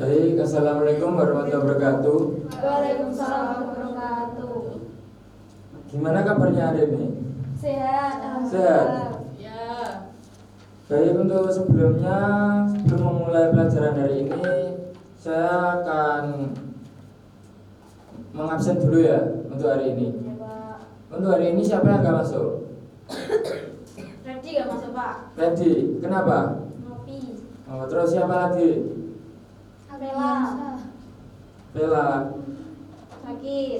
Baik, assalamualaikum warahmatullahi wabarakatuh. Waalaikumsalam warahmatullahi wabarakatuh. Gimana kabarnya hari ini? Sehat, Sehat. alhamdulillah. Ya. Baik, untuk sebelum memulai pelajaran hari ini, saya akan mengabsen dulu ya untuk hari ini. Ya, Pak. Untuk hari ini siapa yang gak masuk? Freddy gak masuk, Pak? Freddy, kenapa? Ngopi. Oh, terus siapa lagi? Bella. Bella,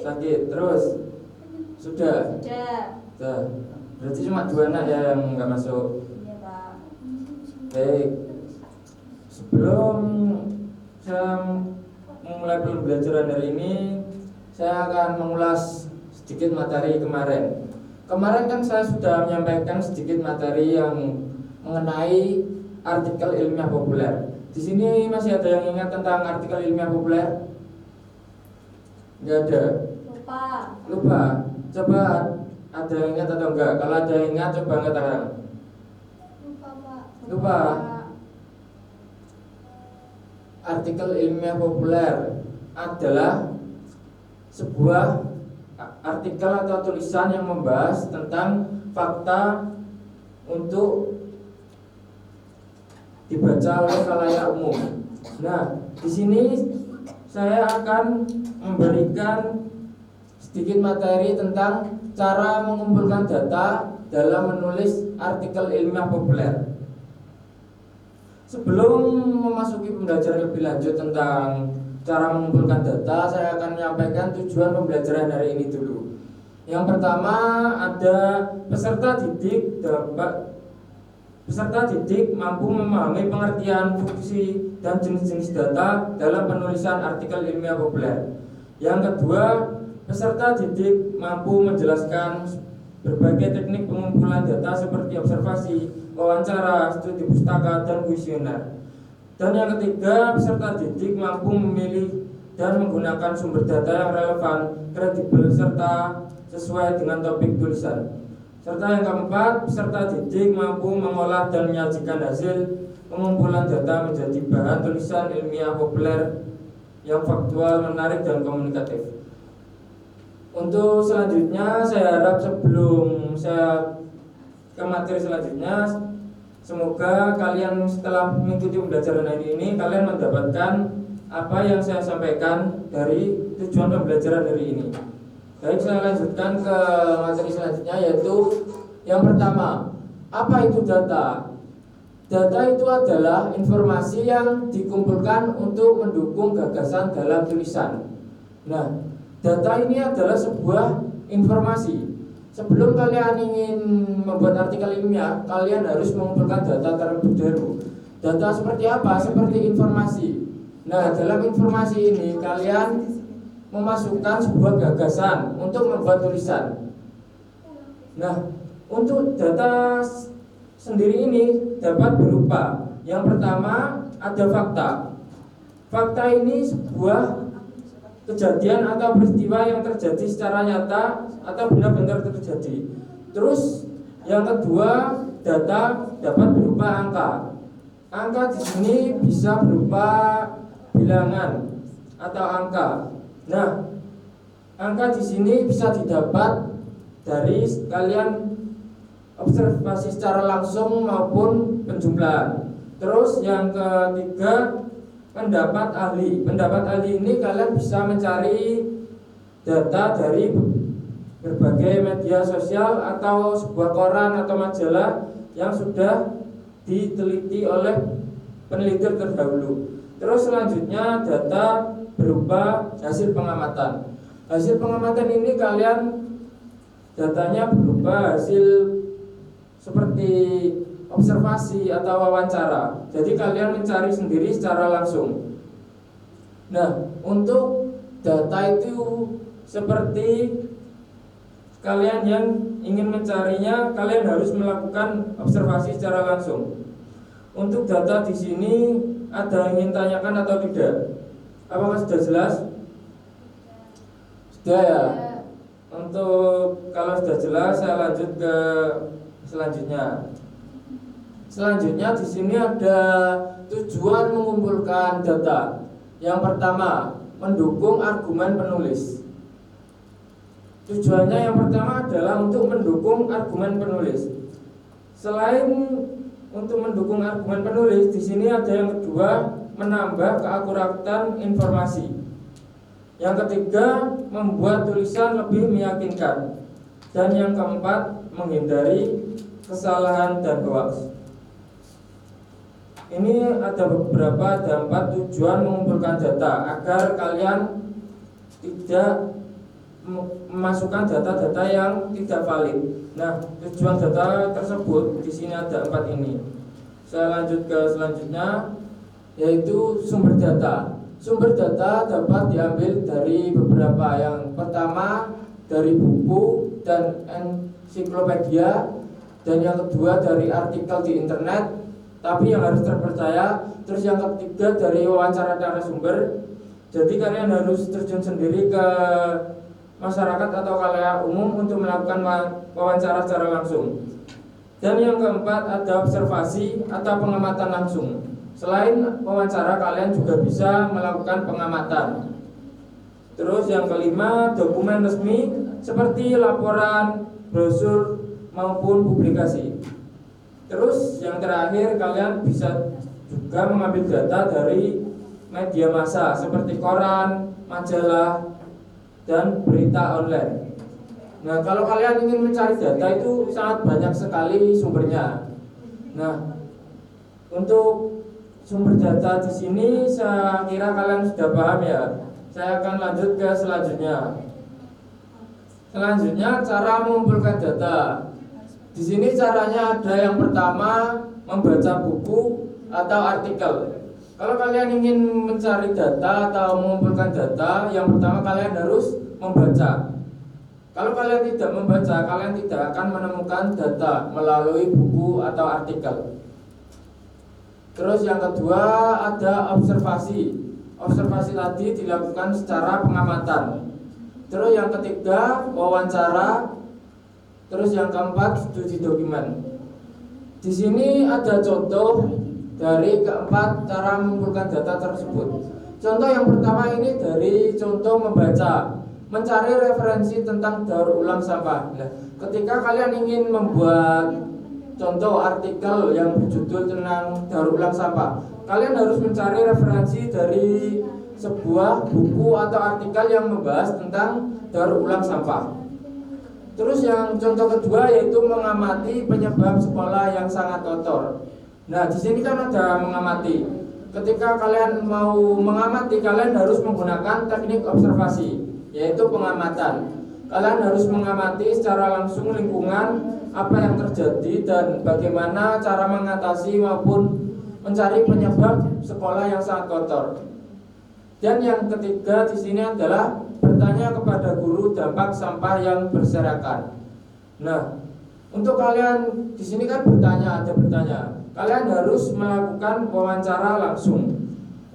Sakit. terus? Sudah? Sudah. Berarti cuma 2 anak ya yang gak masuk. Iya, Pak. Baik, sebelum saya memulai pembelajaran hari ini, saya akan mengulas sedikit materi kemarin. Kemarin kan saya sudah menyampaikan sedikit materi yang mengenai artikel ilmiah populer. Di sini masih ada yang ingat tentang artikel ilmiah populer? Nggak ada? Lupa? Coba ada yang ingat atau enggak? Kalau ada yang ingat, coba angkat tangan. Lupa? Artikel ilmiah populer adalah sebuah artikel atau tulisan yang membahas tentang fakta untuk dibaca oleh khalayak umum. Nah, di sini saya akan memberikan sedikit materi tentang cara mengumpulkan data dalam menulis artikel ilmiah populer. Sebelum memasuki pembelajaran lebih lanjut tentang cara mengumpulkan data, saya akan menyampaikan tujuan pembelajaran hari ini dulu. Yang pertama, ada peserta didik mampu memahami pengertian, fungsi, dan jenis-jenis data dalam penulisan artikel ilmiah populer. Yang kedua, peserta didik mampu menjelaskan berbagai teknik pengumpulan data seperti observasi, wawancara, studi pustaka, dan kuesioner. Dan yang ketiga, peserta didik mampu memilih dan menggunakan sumber data yang relevan, kredibel, serta sesuai dengan topik tulisan. Serta yang keempat, peserta didik mampu mengolah dan menyajikan hasil pengumpulan data menjadi bahan tulisan ilmiah populer yang faktual, menarik, dan komunikatif. Untuk selanjutnya, saya harap sebelum saya ke materi selanjutnya, semoga kalian setelah mengikuti pembelajaran hari ini, kalian mendapatkan apa yang saya sampaikan dari tujuan pembelajaran hari ini. Baik, saya lanjutkan ke materi selanjutnya, yaitu yang pertama, apa itu data? Data itu adalah informasi yang dikumpulkan untuk mendukung gagasan dalam tulisan. Nah, data ini adalah sebuah informasi. Sebelum kalian ingin membuat artikel ilmiah, kalian harus mengumpulkan data terlebih dahulu. Data seperti apa? Seperti informasi. Nah, dalam informasi ini kalian memasukkan sebuah gagasan untuk membuat tulisan. Nah, untuk data sendiri ini dapat berupa, yang pertama ada fakta. Fakta ini sebuah kejadian atau peristiwa yang terjadi secara nyata atau benar-benar terjadi. Terus yang kedua, data dapat berupa angka. Angka di sini bisa berupa bilangan atau angka. Nah, angka di sini bisa didapat dari kalian observasi secara langsung maupun penjumlahan. Terus yang ketiga, pendapat ahli. Pendapat ahli ini kalian bisa mencari data dari berbagai media sosial atau sebuah koran atau majalah yang sudah diteliti oleh peneliti terdahulu. Terus selanjutnya data berupa hasil pengamatan. Hasil pengamatan ini kalian datanya berupa hasil seperti observasi atau wawancara. Jadi kalian mencari sendiri secara langsung. Nah, untuk data itu seperti kalian yang ingin mencarinya, kalian harus melakukan observasi secara langsung. Untuk data di sini ada yang ingin tanyakan atau tidak? Apakah sudah jelas? Sudah ya. Untuk kalau sudah jelas, saya lanjut ke selanjutnya. Selanjutnya di sini ada tujuan mengumpulkan data. Yang pertama, mendukung argumen penulis. Tujuannya yang pertama adalah untuk mendukung argumen penulis. Selain untuk mendukung argumen penulis, di sini ada yang kedua, menambah keakuratan informasi. Yang ketiga, membuat tulisan lebih meyakinkan. Dan yang keempat, menghindari kesalahan dan hoaks. Ini ada 4 tujuan mengumpulkan data agar kalian tidak memasukkan data-data yang tidak valid. Nah, tujuan data tersebut di sini ada 4 ini. Saya lanjut ke selanjutnya, yaitu sumber data. Sumber data dapat diambil dari beberapa. Yang pertama dari buku dan ensiklopedia, dan yang kedua dari artikel di internet, tapi yang harus terpercaya. Terus yang ketiga dari wawancara narasumber. Jadi kalian harus terjun sendiri ke masyarakat atau khalayak umum untuk melakukan wawancara secara langsung. Dan yang keempat ada observasi atau pengamatan langsung. Selain wawancara, kalian juga bisa melakukan pengamatan. Terus yang kelima, dokumen resmi seperti laporan, brosur maupun publikasi. Terus yang terakhir, kalian bisa juga mengambil data dari media massa seperti koran, majalah, dan berita online. Nah, kalau kalian ingin mencari data itu sangat banyak sekali sumbernya. Nah, untuk sumber data di sini saya kira kalian sudah paham ya. Saya akan lanjut ke selanjutnya. Selanjutnya, cara mengumpulkan data. Di sini caranya ada yang pertama, membaca buku atau artikel. Kalau kalian ingin mencari data atau mengumpulkan data, yang pertama kalian harus membaca. Kalau kalian tidak membaca, kalian tidak akan menemukan data melalui buku atau artikel. Terus yang kedua ada observasi. Observasi tadi dilakukan secara pengamatan. Terus yang ketiga wawancara. Terus yang keempat studi dokumen. Di sini ada contoh dari keempat cara mengumpulkan data tersebut. Contoh yang pertama ini dari contoh membaca, mencari referensi tentang daur ulang sampah. Nah, ketika kalian ingin membuat contoh artikel yang berjudul tentang daur ulang sampah, kalian harus mencari referensi dari sebuah buku atau artikel yang membahas tentang daur ulang sampah. Terus yang contoh kedua yaitu mengamati penyebab sekolah yang sangat kotor. Nah, di sini kan ada mengamati. Ketika kalian mau mengamati, kalian harus menggunakan teknik observasi, yaitu pengamatan. Kalian harus mengamati secara langsung lingkungan, apa yang terjadi dan bagaimana cara mengatasi maupun mencari penyebab sekolah yang sangat kotor. Dan yang ketiga di sini adalah bertanya kepada guru dampak sampah yang berserakan. Nah, untuk kalian di sini kan ada bertanya. Kalian harus melakukan wawancara langsung.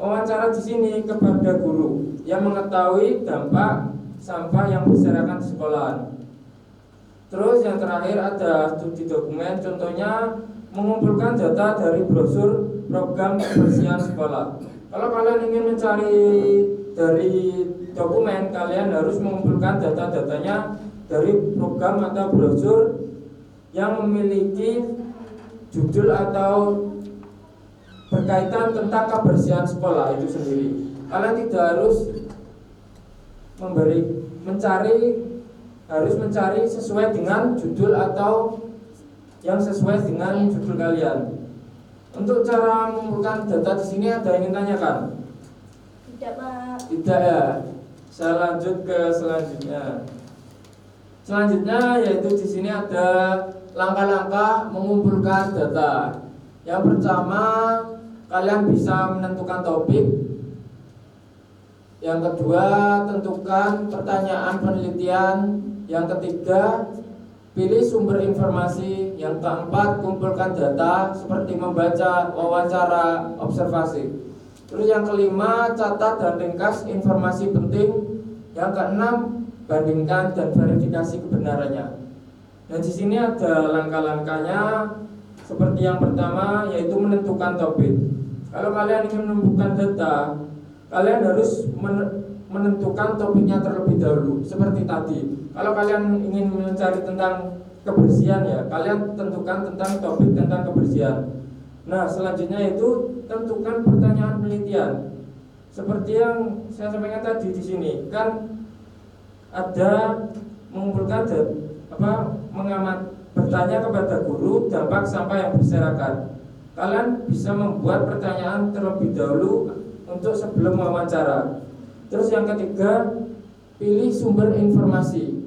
Wawancara di sini kepada guru yang mengetahui dampak sampah yang berserakan di sekolahan. Terus yang terakhir ada studi dokumen, contohnya mengumpulkan data dari brosur program kebersihan sekolah. Kalau kalian ingin mencari dari dokumen, kalian harus mengumpulkan data-datanya dari program atau brosur yang memiliki judul atau berkaitan tentang kebersihan sekolah itu sendiri. Kalian tidak harus harus mencari sesuai dengan judul atau yang sesuai dengan judul kalian. Untuk cara mengumpulkan data di sini ada yang ingin tanyakan? Tidak, Pak. Tidak ya. Saya lanjut ke selanjutnya. Selanjutnya yaitu di sini ada langkah-langkah mengumpulkan data. Yang pertama, kalian bisa menentukan topik. Yang kedua, tentukan pertanyaan penelitian. Yang ketiga, pilih sumber informasi. Yang keempat, kumpulkan data seperti membaca, wawancara, observasi. Terus yang kelima, catat dan ringkas informasi penting. Yang keenam, bandingkan dan verifikasi kebenarannya. Dan di sini ada langkah-langkahnya. Seperti yang pertama yaitu menentukan topik. Kalau kalian ingin menemukan data, kalian harus menentukan topiknya terlebih dahulu. Seperti tadi, kalau kalian ingin mencari tentang kebersihan ya, kalian tentukan tentang topik tentang kebersihan. Nah, selanjutnya itu tentukan pertanyaan penelitian. Seperti yang saya sampaikan tadi di sini, kan ada mengumpulkan mengamat bertanya kepada guru dampak sampah yang berserakan. Kalian bisa membuat pertanyaan terlebih dahulu untuk sebelum wawancara. Terus yang ketiga, pilih sumber informasi.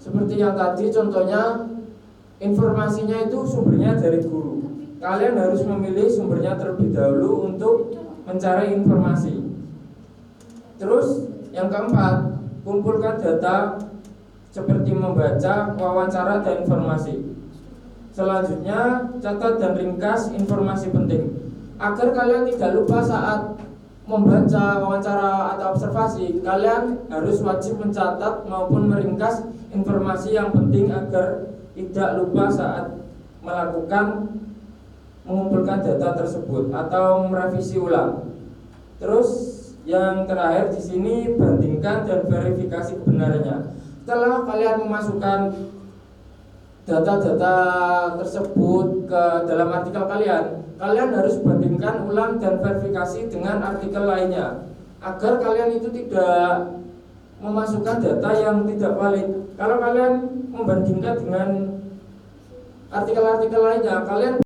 Seperti yang tadi contohnya, informasinya itu sumbernya dari guru. Kalian harus memilih sumbernya terlebih dahulu untuk mencari informasi. Terus yang keempat, kumpulkan data seperti membaca, wawancara, dan informasi. Selanjutnya, catat dan ringkas informasi penting agar kalian tidak lupa saat membaca, wawancara, atau observasi. Kalian harus wajib mencatat maupun meringkas informasi yang penting agar tidak lupa saat mengumpulkan data tersebut atau merevisi ulang. Terus yang terakhir di sini, bandingkan dan verifikasi kebenarannya. Setelah kalian memasukkan data-data tersebut ke dalam artikel kalian harus bandingkan ulang dan verifikasi dengan artikel lainnya agar kalian itu tidak memasukkan data yang tidak valid. Kalau kalian membandingkan dengan artikel-artikel lainnya, kalian